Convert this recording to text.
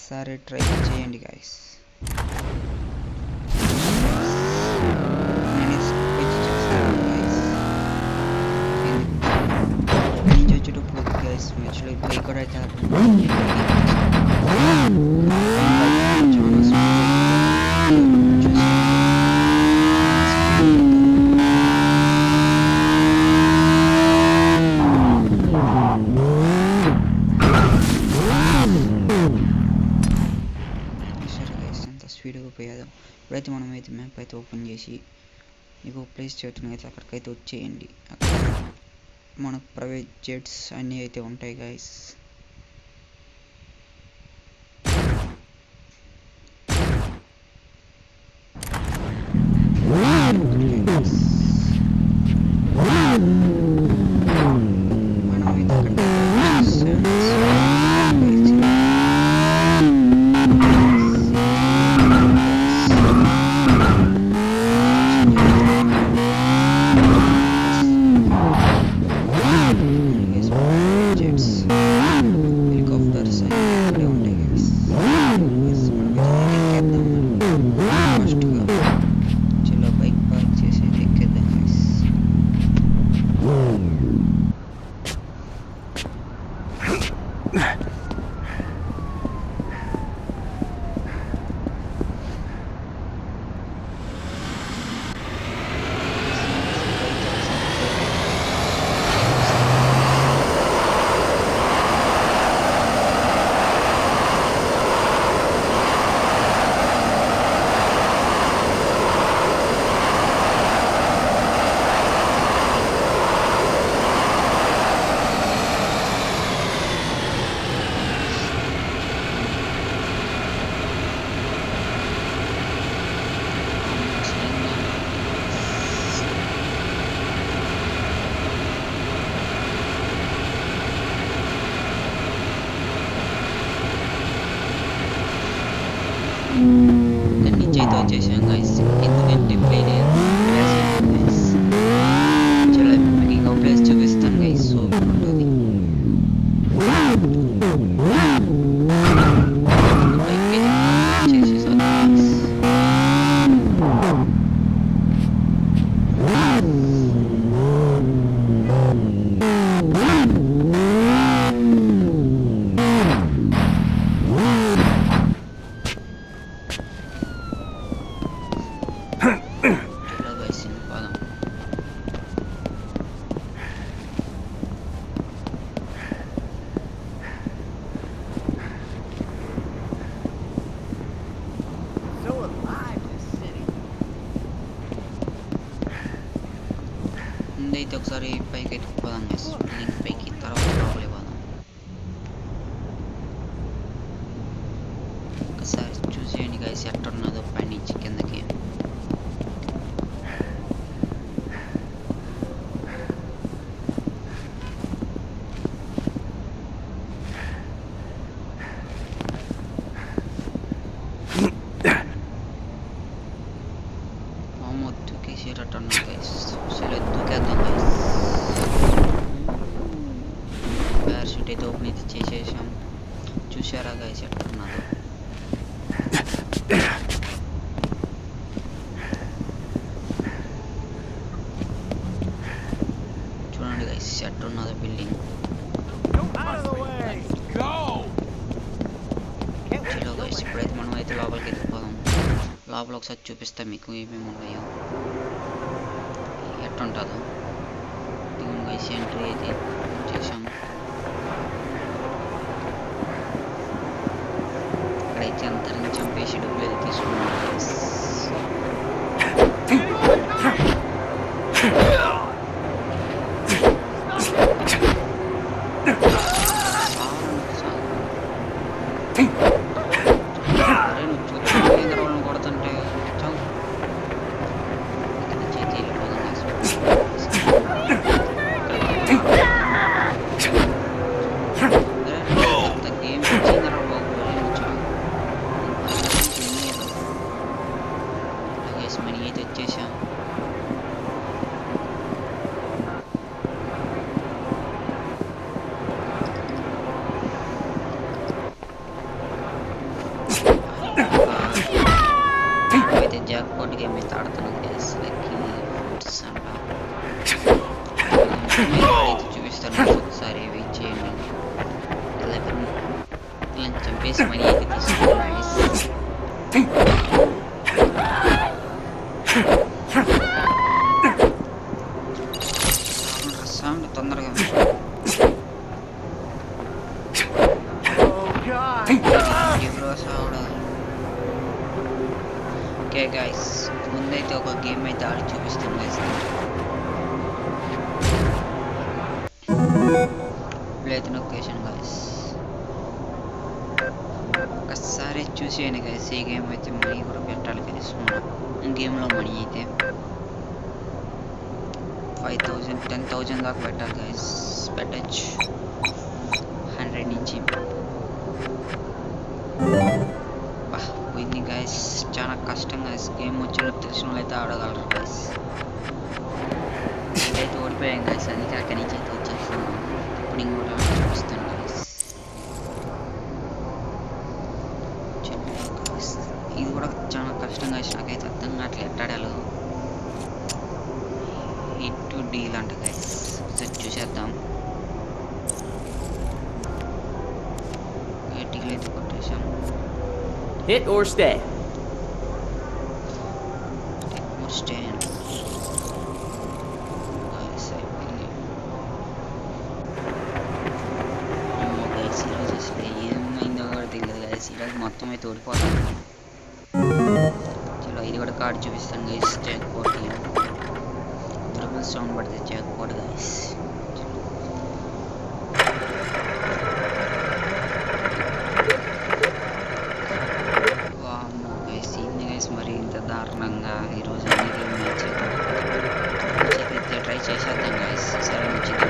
ఒక్కసారి ట్రై చేయండి guys. Actually, play కూడా అయితే ఎంత స్పీడ్గా పోయాదో. ఇప్పుడైతే మనమైతే మ్యాప్ అయితే ఓపెన్ చేసి మీకు ప్లేస్ చేయటం అయితే అక్కడికైతే వచ్చేయండి. అక్కడ మనకు ప్రైవేట్ జెట్స్ అన్నీ అయితే ఉంటాయి గైస్. నుంచి అయితే వచ్చేసాం గైస్. ఎందుకంటే ప్లే చలో మీకు ఇంకో ప్లేస్ చూపిస్తాను గైస్. సూపర్ ఉంటుంది. ముందైతే ఒకసారి పైకి అయితే పోదాం గైస్. బిల్డింగ్ పైకి, తర్వాత లోపలికి పోదాం. ఒకసారి చూసేయండి గైస్ ఎట్టున్నదో పైనుంచి కిందకి. ప్యారాషూట్ అయితే ఓపెన్ అయితే చేసేసాం. చూసారా గైస్ ఎట్టున్నదో. చూడండి గైస్ ఎట్టున్నదో బిల్డింగ్. చలో గైస్ ఇప్పుడైతే మనం అయితే లోపలికి వెళ్ళిపోదాం. లోపల ఒకసారి చూపిస్తాం మీకు ఏమేమి ఉన్నాయో ఎట్టుంటుందో. దీని గైస్ ఎంట్రీ అయితే చేసాం. ఇక్కడైతే అందరిని చంపేసి డబ్బులు అయితే తీసుకున్నాం గైస్. కొడుతుంటే థర్డ్ గేమ్ అయితే ఆడుతున్నాను గైస్. లక్కీ ఫుడ్స్ అంట చూపిస్తాను ఒకసారి వెయిట్ చేయండి. ఇలా చంపేసి మనీ అయితే తీసుకున్నాను గైస్. సౌండ్ తొందరగా ఓకే గైస్, ముందైతే ఒక గేమ్ అయితే ఆడి చూపిస్తాను గైస్. ప్లేట్ లొకేషన్ గైస్ ఒక్కసారి చూసేయండి గైస్. ఈ గేమ్ అయితే మనీ కూడా పెట్టాలి గైస్. గేమ్లో మనీ అయితే 5,000 10,000 దాకా పెట్టాలి గైస్. పెట్టచ్చు 100 నుంచి. పోయింది గైస్, చాలా కష్టం గైస్. గేమ్ వచ్చిన తెలిసిన వాళ్ళు అయితే ఆడగలరు గైస్. అయితే ఓడిపోయాం గైస్, అందుకే అక్కడి నుంచి అయితే వచ్చేస్తున్నాం. ఇప్పుడు ఇంకోటి చూపిస్తాను గైస్. ఇది కూడా చాలా కష్టం గైస్, నాకైతే అర్థం కావట్లేదు ఎట్టాడాలో. హిట్ టు డీల్ అంట గైస్, చూసేద్దాం. డీల్ అయితే కొట్టేసాం. Hit or stay. ఏమైందో కూడా తెలియదు గైస్, ఈరోజు మొత్తం అయితే ఓడిపోతాం. చలో ఇది కూడా కార్డు చూపిస్తాను guys. Jackpot triple sound పడితే జాక్ పాట్ గైస్. మరి ఇంత దారుణంగా ఈరోజు మ్యాచ్ అయితే ట్రై చేసేద్దాం గైస్. సరే మంచిది.